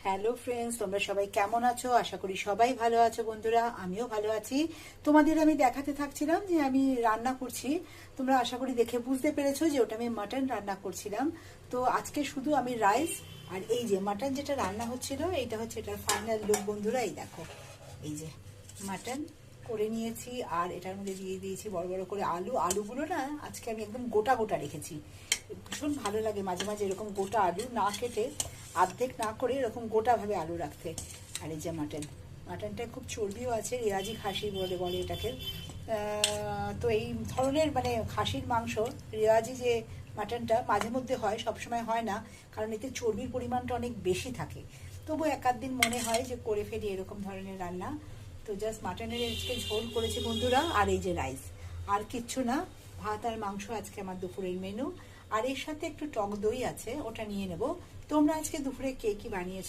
Hello friends, তোমরা সবাই কেমন আছো? আশা করি সবাই ভালো আছো বন্ধুরা। আমিও ভালো আছি। তোমাদের আমি দেখাতে থাকছিলাম যে আমি রান্না করছি। তোমরা আশা করি দেখে বুঝতে পেরেছো যে ওটা আমি মাটন রান্না করছিলাম। তো আজকে শুধু আমি রাইস আর এই যে মাটন যেটা রান্না হচ্ছিল, এইটা হচ্ছে এটার ফাইনাল লুক বন্ধুরা। এই দেখো, এই যে মাটন করে নিয়েছি আর এটার মধ্যে দিয়ে দিয়েছি বড় বড় করে আলুগুলো না আজকে আমি একদম গোটা গোটা রেখেছি। ভীষণ ভালো লাগে মাঝে মাঝে এরকম গোটা আলু না কেটে, অর্ধেক না করে এরকম গোটাভাবে আলু রাখতে। আর এই যে মাটনটা খুব চর্বিও আছে, রেওয়াজি খাসি বলে বলে এটাকে। তো এই ধরনের মানে খাসির মাংস, রেওয়াজি যে মাটনটা মাঝে মধ্যে হয়, সবসময় হয় না, কারণ এতে চর্বির পরিমাণটা অনেক বেশি থাকে। তবু এক আধ দিন মনে হয় যে করে ফেলি এরকম ধরনের রান্না। তো জাস্ট মাটনের আজকে ঝোল করেছি বন্ধুরা, আর এই যে রাইস, আর কিচ্ছু না। ভাত আর মাংস আজকে আমার দুপুরের মেনু। আর এর সাথে একটু টক দই আছে, ওটা নিয়ে নেব। তোমরা আজকে দুপুরে কে কি বানিয়েছো